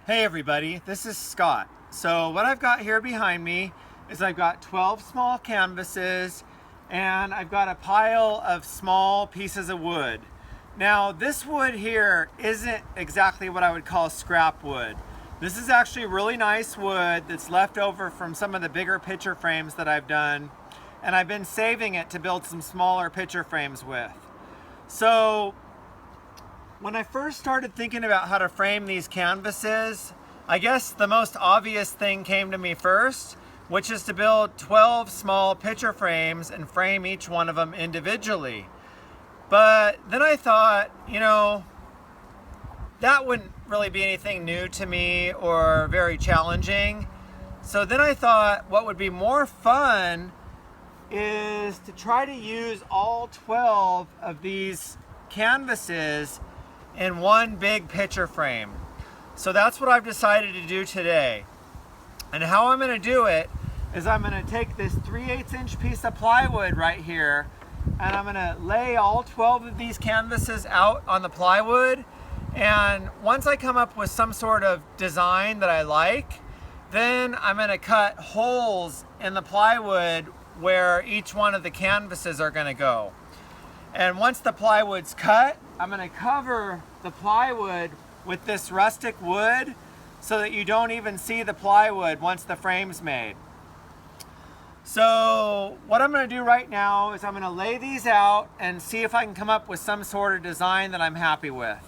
Hey everybody, this is Scott. So what I've got here behind me is I've got 12 small canvases and I've got a pile of small pieces of wood. Now this wood here isn't exactly what I would call scrap wood. This is actually really nice wood that's left over from some of the bigger picture frames that I've done, and I've been saving it to build some smaller picture frames with. So when I first started thinking about how to frame these canvases, I guess the most obvious thing came to me first, which is to build 12 small picture frames and frame each one of them individually. But then I thought, that wouldn't really be anything new to me or very challenging. So then I thought what would be more fun is to try to use all 12 of these canvases in one big picture frame. So that's what I've decided to do today. And how I'm going to do it is I'm going to take this 3/8 inch piece of plywood right here, and I'm going to lay all 12 of these canvases out on the plywood. And once I come up with some sort of design that I like, then I'm going to cut holes in the plywood where each one of the canvases are going to go. And once the plywood's cut, I'm going to cover the plywood with this rustic wood so that you don't even see the plywood once the frame's made. So what I'm going to do right now is I'm going to lay these out and see if I can come up with some sort of design that I'm happy with.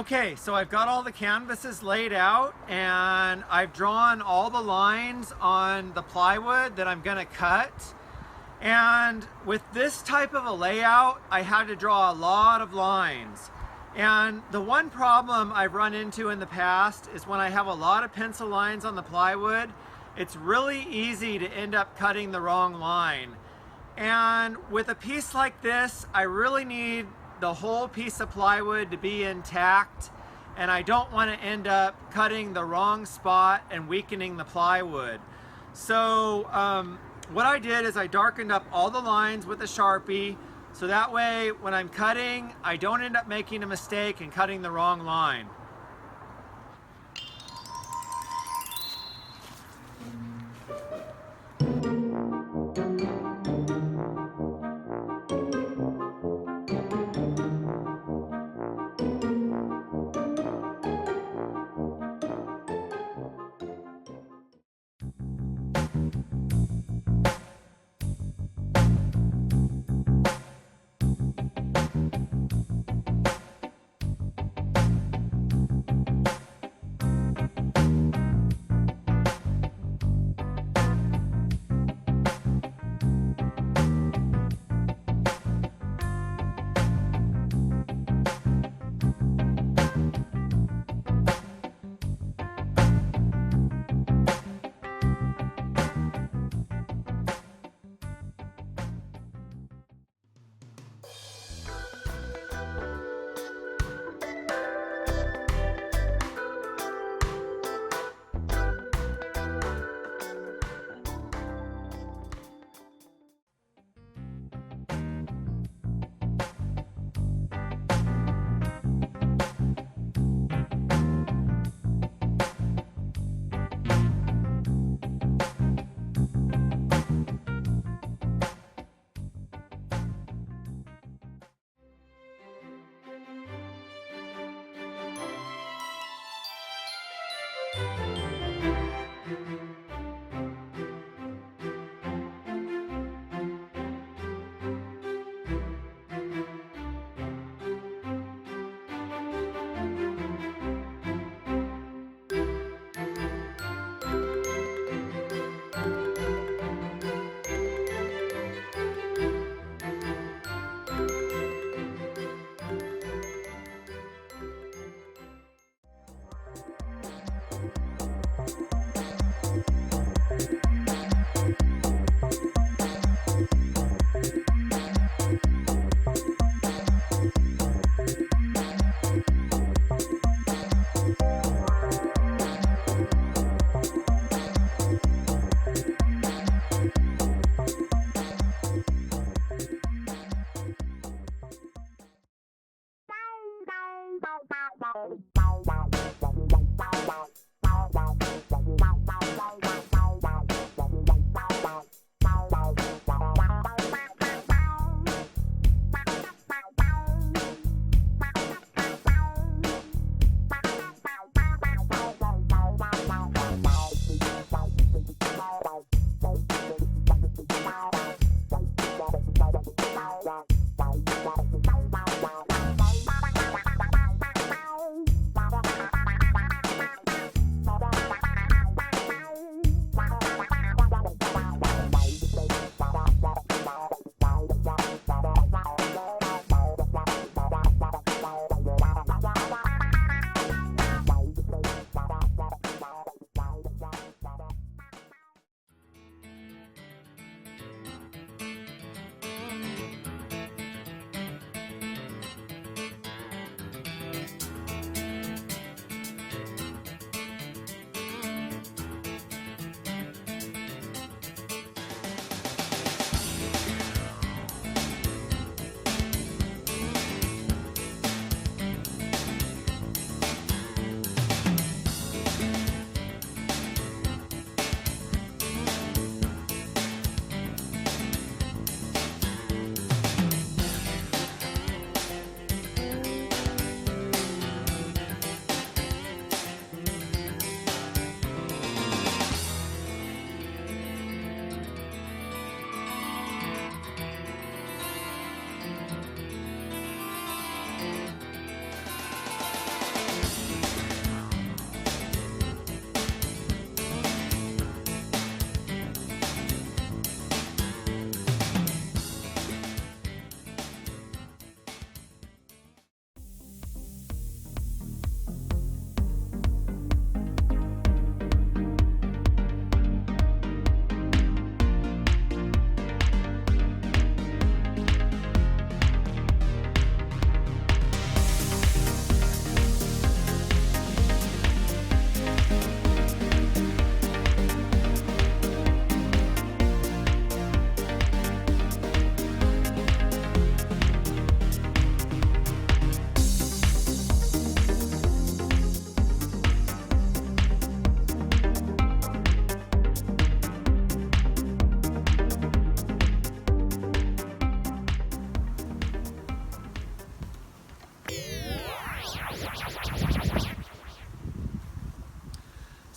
Okay, so I've got all the canvases laid out and I've drawn all the lines on the plywood that I'm gonna cut. And with this type of a layout, I had to draw a lot of lines. And the one problem I've run into in the past is when I have a lot of pencil lines on the plywood, it's really easy to end up cutting the wrong line. And with a piece like this, I really need the whole piece of plywood to be intact, and I don't want to end up cutting the wrong spot and weakening the plywood. So what I did is I darkened up all the lines with a Sharpie, so that way when I'm cutting, I don't end up making a mistake and cutting the wrong line.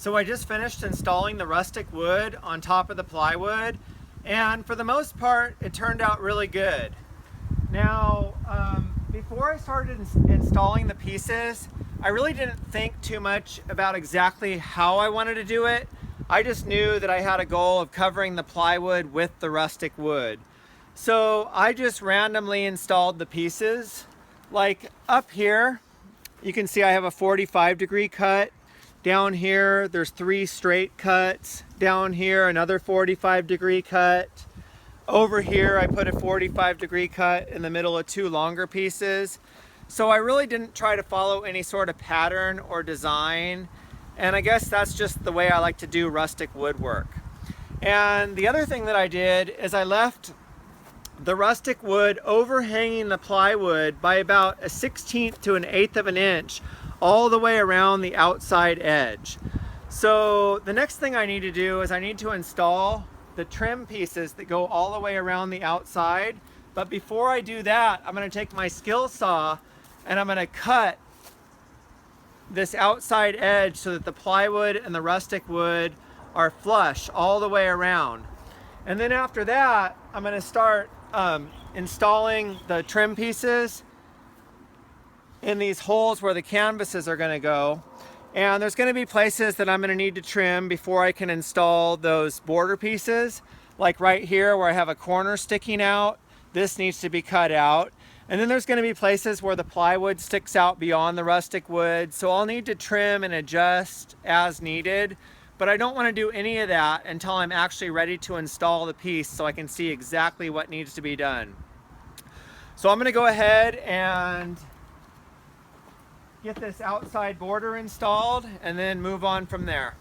So I just finished installing the rustic wood on top of the plywood, and for the most part it turned out really good. Now before I started installing the pieces, I really didn't think too much about exactly how I wanted to do it. I just knew that I had a goal of covering the plywood with the rustic wood. So I just randomly installed the pieces. Like up here, you can see I have a 45-degree cut. Down here, there's 3 straight cuts. Down here, another 45-degree cut. Over here, I put a 45-degree cut in the middle of 2 longer pieces. So I really didn't try to follow any sort of pattern or design. And I guess that's just the way I like to do rustic woodwork. And the other thing that I did is I left the rustic wood overhanging the plywood by about a 1/16 to an 1/8 of an inch all the way around the outside edge. So the next thing I need to do is I need to install the trim pieces that go all the way around the outside. But before I do that, I'm going to take my skill saw and I'm going to cut this outside edge so that the plywood and the rustic wood are flush all the way around. And then after that, I'm going to start installing the trim pieces in these holes where the canvases are going to go. And there's going to be places that I'm going to need to trim before I can install those border pieces. Like right here where I have a corner sticking out, this needs to be cut out. And then there's going to be places where the plywood sticks out beyond the rustic wood. So I'll need to trim and adjust as needed. But I don't want to do any of that until I'm actually ready to install the piece so I can see exactly what needs to be done. So I'm going to go ahead and get this outside border installed and then move on from there.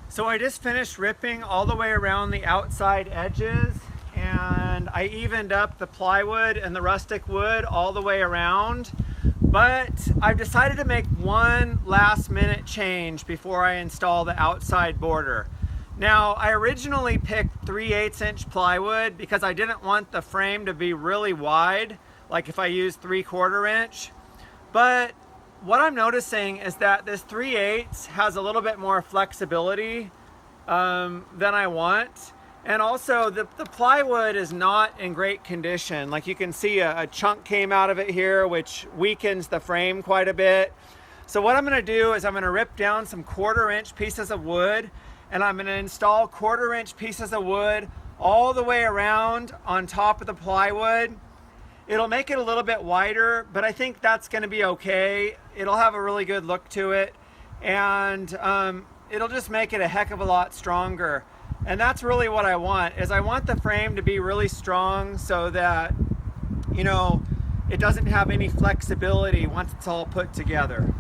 So I just finished ripping all the way around the outside edges, and I evened up the plywood and the rustic wood all the way around. But I've decided to make one last minute change before I install the outside border. Now, I originally picked 3/8 inch plywood because I didn't want the frame to be really wide, like if I used 3/4 inch. But what I'm noticing is that this 3/8 has a little bit more flexibility than I want. And also the plywood is not in great condition. Like you can see a chunk came out of it here, which weakens the frame quite a bit. So what I'm going to do is I'm going to rip down some 1/4 inch pieces of wood, and I'm going to install 1/4 inch pieces of wood all the way around on top of the plywood. It'll make it a little bit wider, but I think that's going to be okay. It'll have a really good look to it, and it'll just make it a heck of a lot stronger. And that's really what I want, is I want the frame to be really strong so that, you know, it doesn't have any flexibility once it's all put together.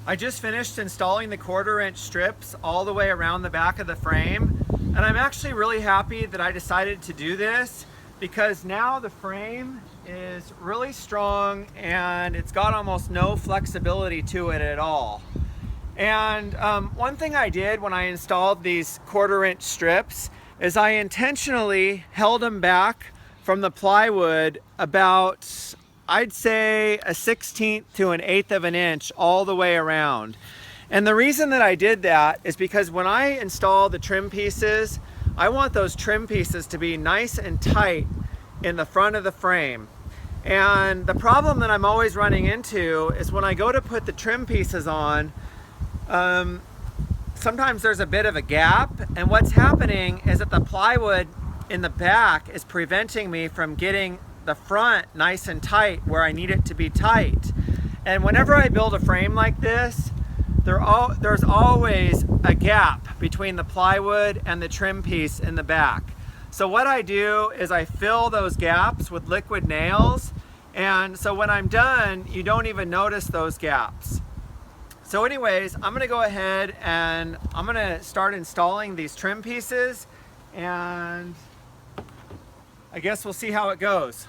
I just finished installing the 1/4-inch strips all the way around the back of the frame, and I'm actually really happy that I decided to do this because now the frame is really strong and it's got almost no flexibility to it at all. And one thing I did when I installed these 1/4-inch strips is I intentionally held them back from the plywood about, I'd say, a 1/16 to an 1/8 of an inch all the way around. And the reason that I did that is because when I install the trim pieces, I want those trim pieces to be nice and tight in the front of the frame. And the problem that I'm always running into is when I go to put the trim pieces on, sometimes there's a bit of a gap, and what's happening is that the plywood in the back is preventing me from getting the front nice and tight where I need it to be tight. And whenever I build a frame like this, there's always a gap between the plywood and the trim piece in the back. So what I do is I fill those gaps with liquid nails, and so when I'm done, you don't even notice those gaps. So anyways, I'm gonna go ahead and I'm gonna start installing these trim pieces, and I guess we'll see how it goes.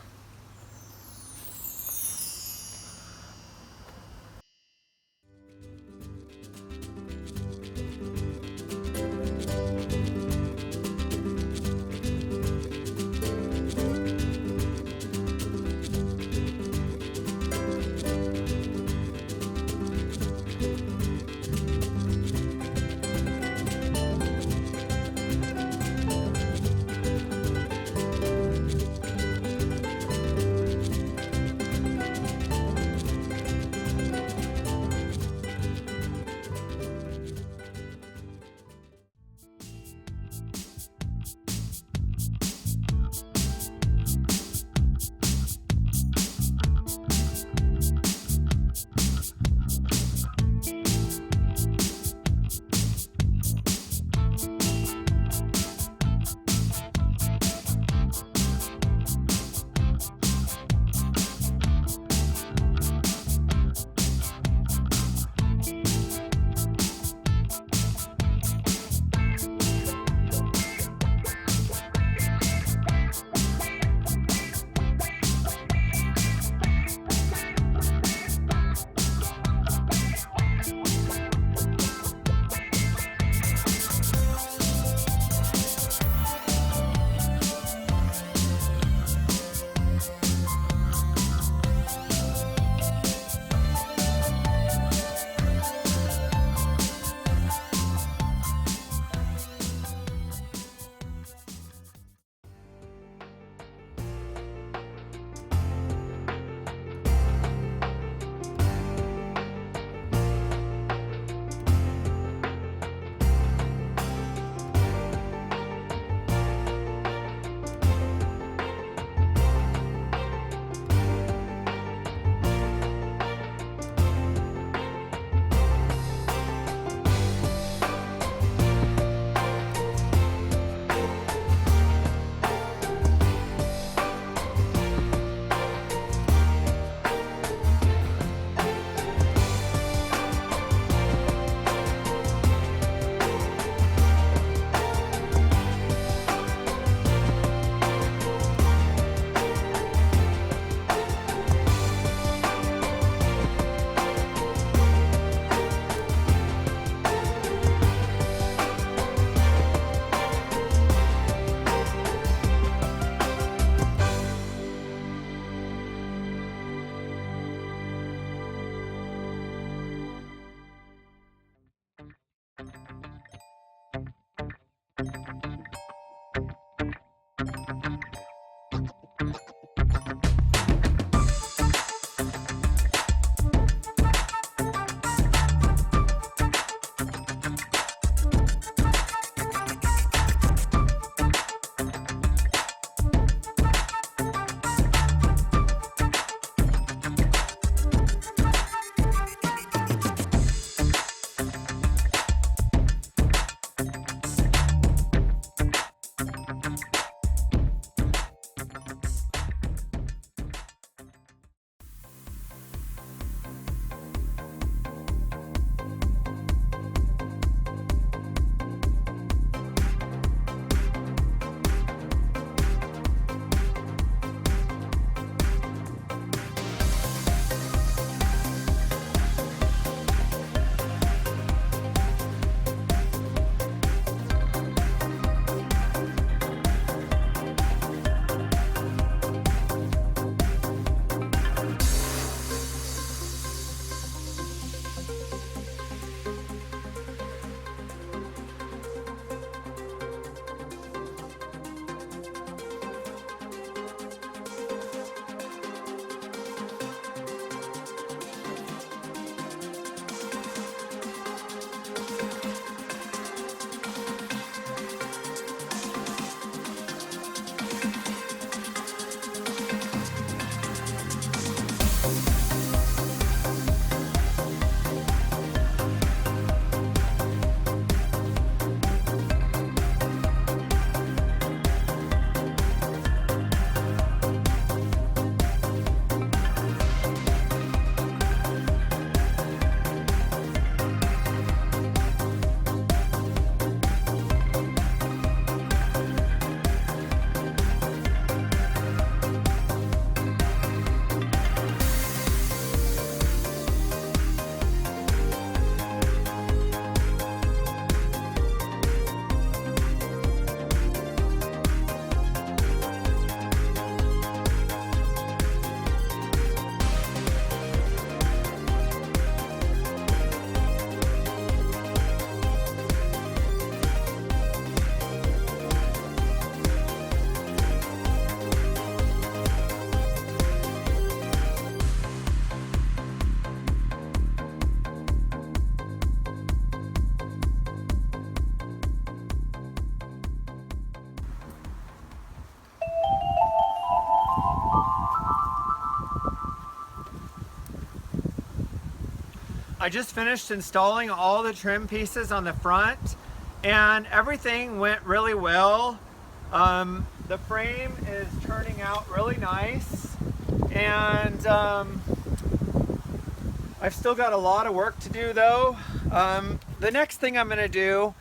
I just finished installing all the trim pieces on the front, and everything went really well. The frame is turning out really nice, and I've still got a lot of work to do though. The next thing I'm going to do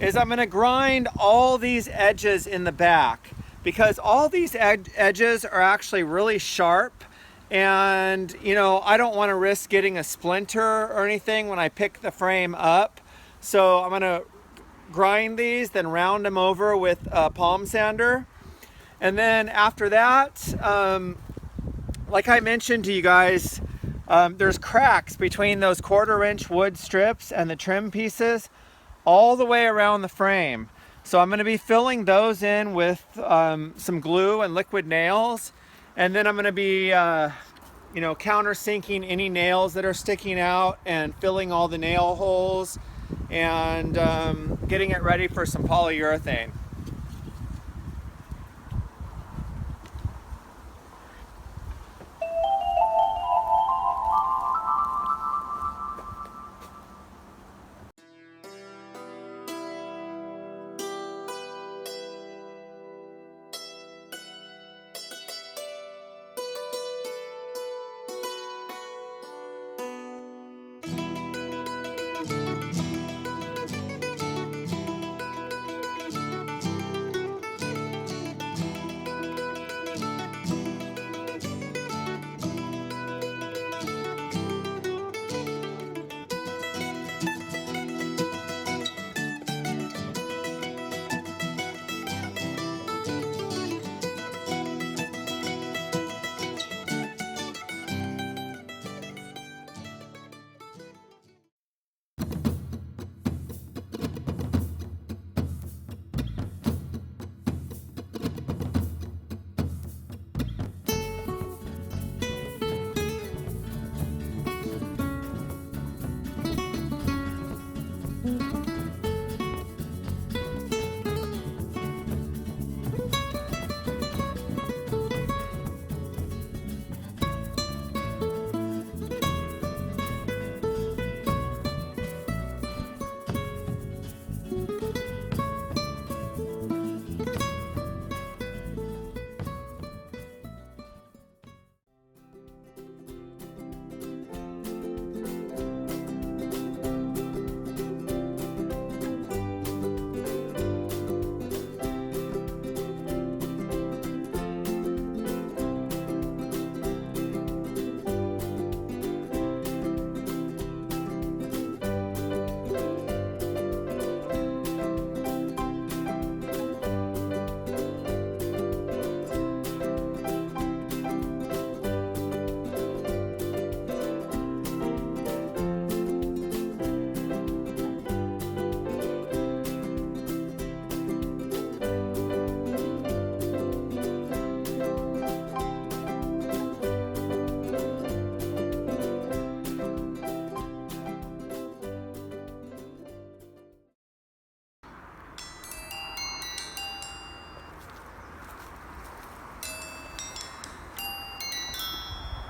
is I'm going to grind all these edges in the back, because all these edges are actually really sharp, and you know, I don't want to risk getting a splinter or anything when I pick the frame up. So I'm going to grind these, then round them over with a palm sander. And then after that, like I mentioned to you guys, there's cracks between those 1/4 inch wood strips and the trim pieces all the way around the frame. So I'm going to be filling those in with some glue and liquid nails, and then I'm going to be you know, countersinking any nails that are sticking out and filling all the nail holes, and getting it ready for some polyurethane.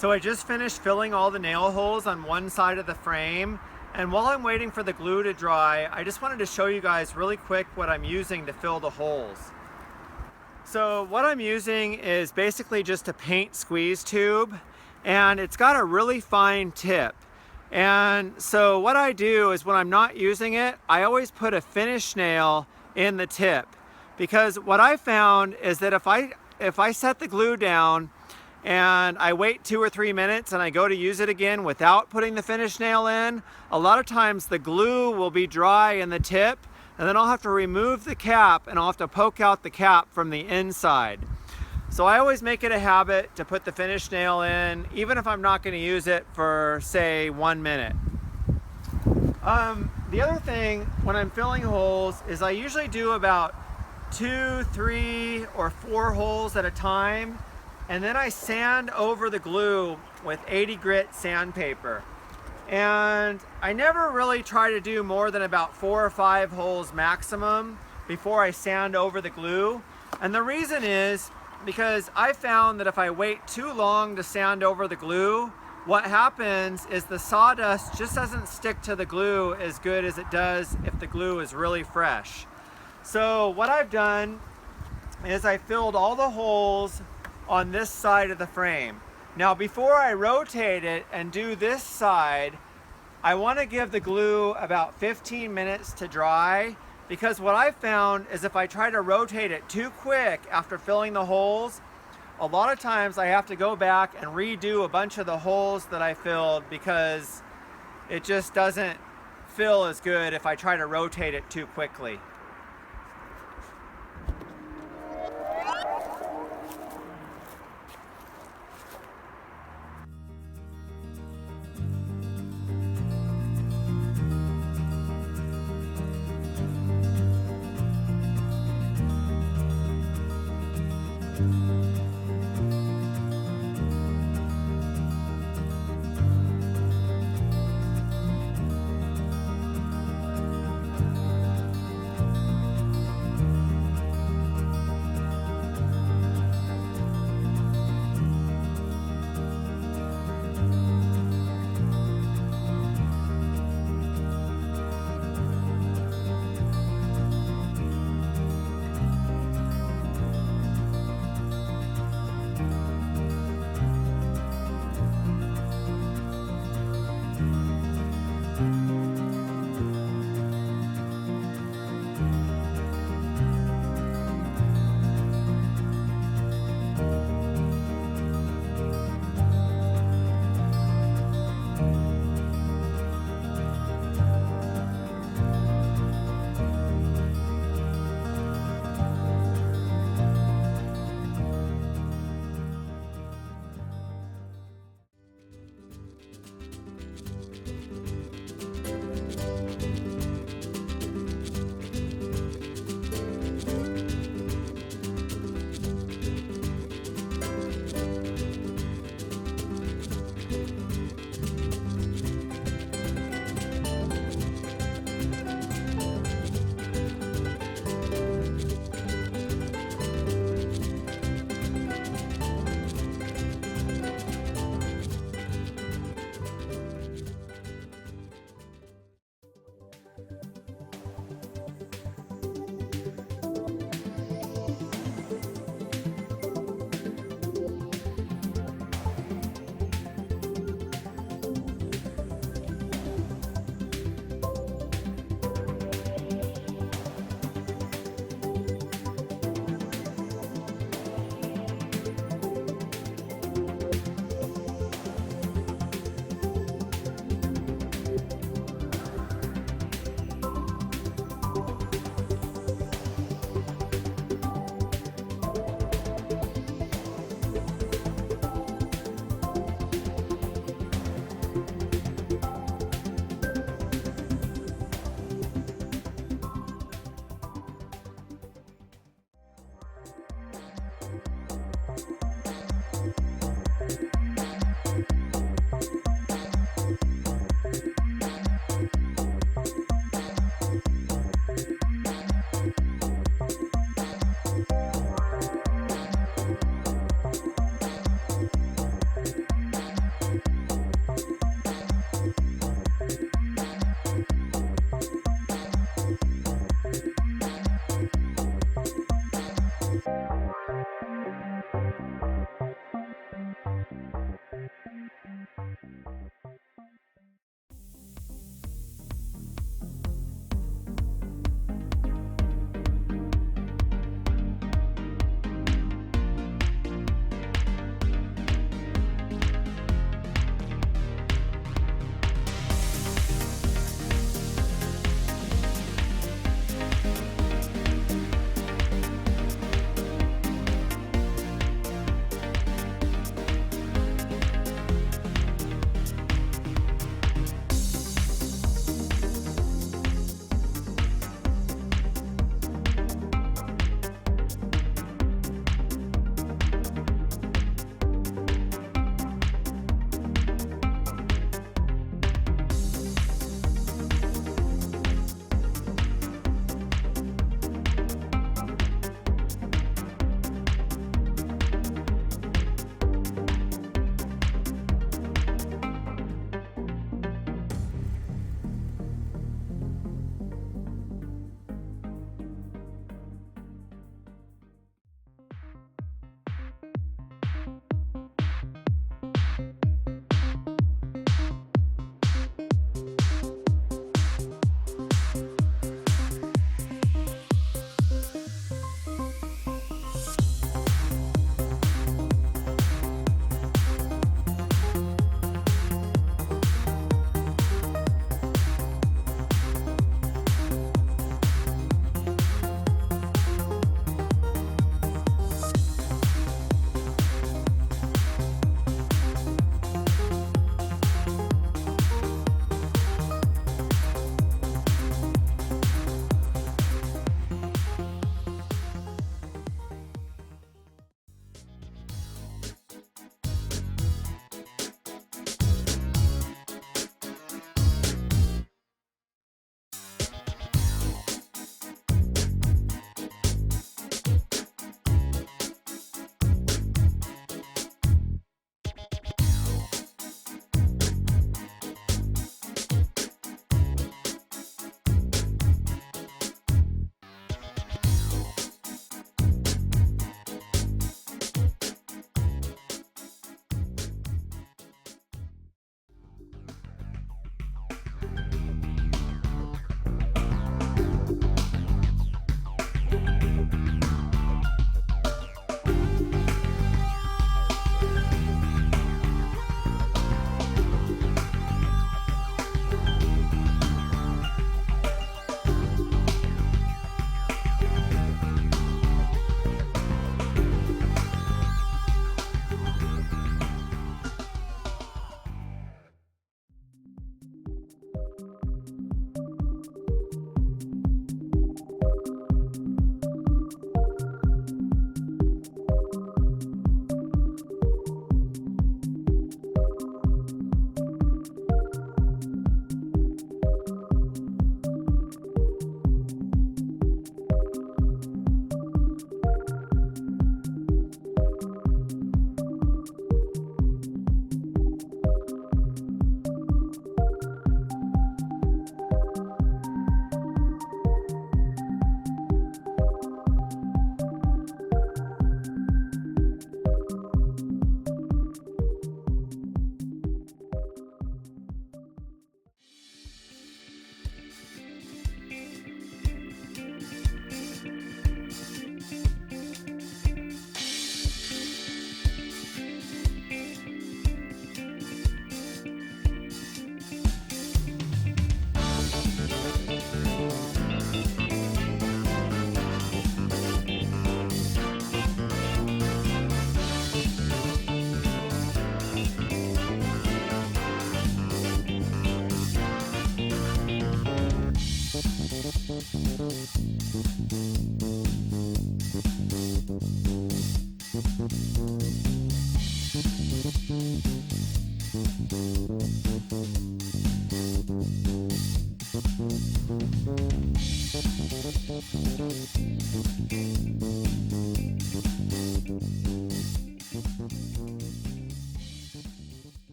So I just finished filling all the nail holes on one side of the frame, and while I'm waiting for the glue to dry, I just wanted to show you guys really quick what I'm using to fill the holes. So what I'm using is basically just a paint squeeze tube, and it's got a really fine tip. And so what I do is when I'm not using it, I always put a finish nail in the tip, because what I found is that if I set the glue down and I wait 2 or 3 minutes and I go to use it again without putting the finish nail in, a lot of times the glue will be dry in the tip, and then I'll have to remove the cap and I'll have to poke out the cap from the inside. So I always make it a habit to put the finish nail in, even if I'm not going to use it for, say, 1 minute. The other thing when I'm filling holes is I usually do about 2, 3, or 4 holes at a time, and then I sand over the glue with 80 grit sandpaper. And I never really try to do more than about 4 or 5 holes maximum before I sand over the glue. And the reason is because I found that if I wait too long to sand over the glue, what happens is the sawdust just doesn't stick to the glue as good as it does if the glue is really fresh. So what I've done is I filled all the holes on this side of the frame. Now before I rotate it and do this side, I want to give the glue about 15 minutes to dry, because what I found is if I try to rotate it too quick after filling the holes, a lot of times I have to go back and redo a bunch of the holes that I filled because it just doesn't fill as good if I try to rotate it too quickly.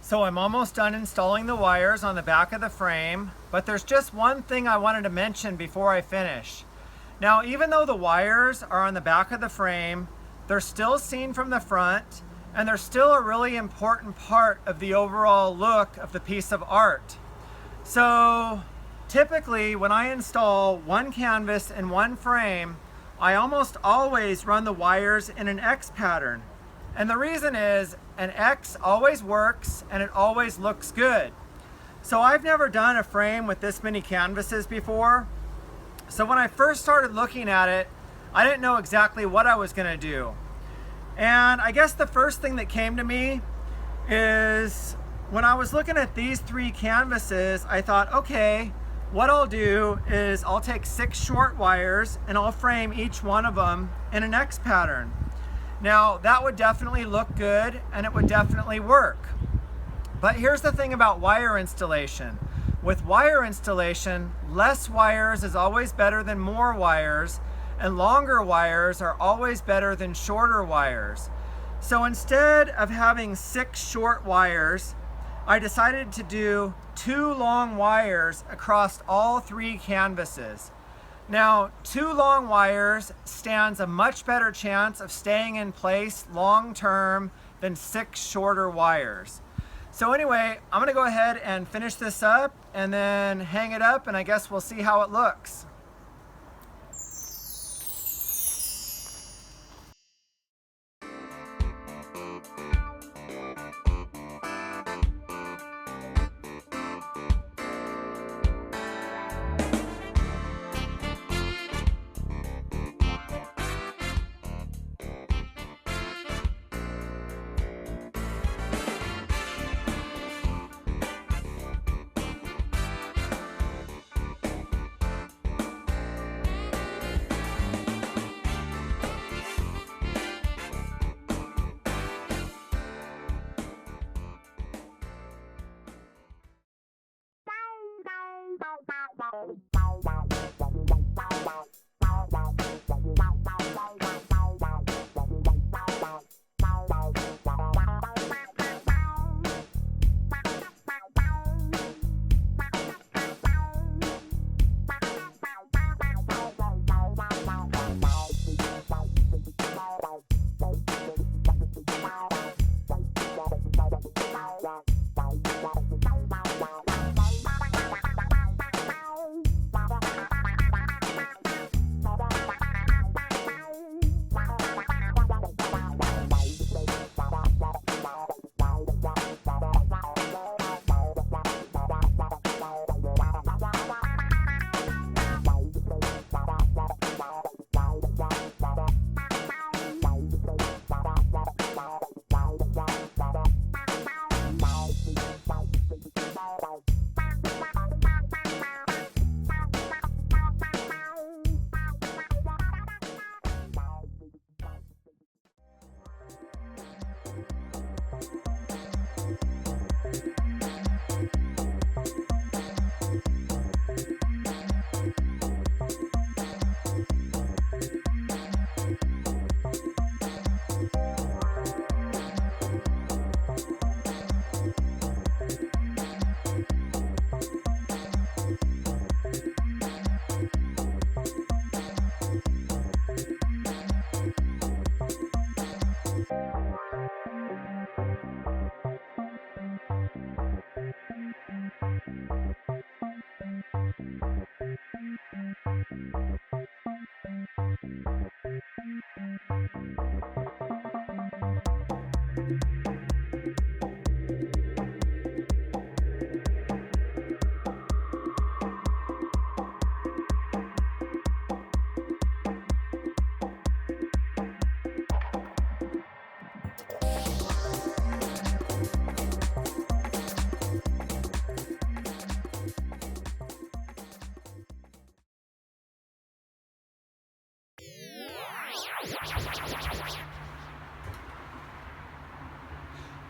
So I'm almost done installing the wires on the back of the frame, but there's just one thing I wanted to mention before I finish. Now, even though the wires are on the back of the frame, they're still seen from the front, and they're still a really important part of the overall look of the piece of art. So typically when I install one canvas in one frame, I almost always run the wires in an X pattern. And the reason is an X always works and it always looks good. So I've never done a frame with this many canvases before. So when I first started looking at it, I didn't know exactly what I was gonna do. And I guess the first thing that came to me is when I was looking at these 3 canvases, I thought, okay, what I'll do is I'll take 6 short wires and I'll frame each one of them in an X pattern. Now, that would definitely look good and it would definitely work. But here's the thing about wire installation. With wire installation, less wires is always better than more wires, and longer wires are always better than shorter wires. So instead of having 6 short wires, I decided to do 2 long wires across all 3 canvases. Now, 2 long wires stands a much better chance of staying in place long term than 6 shorter wires. So anyway, I'm gonna go ahead and finish this up and then hang it up, and I guess we'll see how it looks.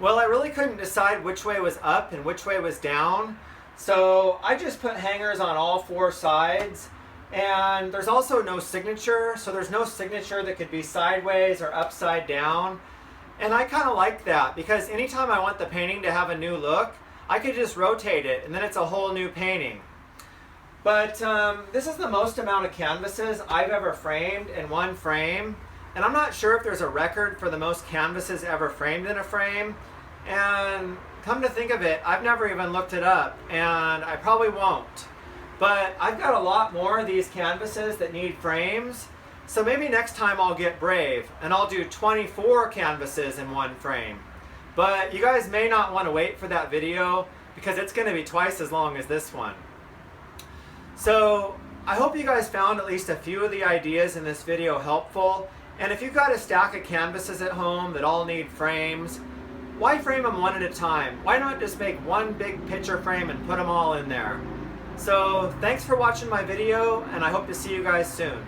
Well, I really couldn't decide which way was up and which way was down, so I just put hangers on all 4 sides, and there's also no signature, so there's no signature that could be sideways or upside down. And I kind of like that because anytime I want the painting to have a new look, I could just rotate it and then it's a whole new painting. But this is the most amount of canvases I've ever framed in one frame. And I'm not sure if there's a record for the most canvases ever framed in a frame. And come to think of it, I've never even looked it up, and I probably won't. But I've got a lot more of these canvases that need frames. So maybe next time I'll get brave and I'll do 24 canvases in one frame. But you guys may not want to wait for that video because it's going to be twice as long as this one. So I hope you guys found at least a few of the ideas in this video helpful. And if you've got a stack of canvases at home that all need frames, why frame them one at a time? Why not just make one big picture frame and put them all in there? So thanks for watching my video, and I hope to see you guys soon.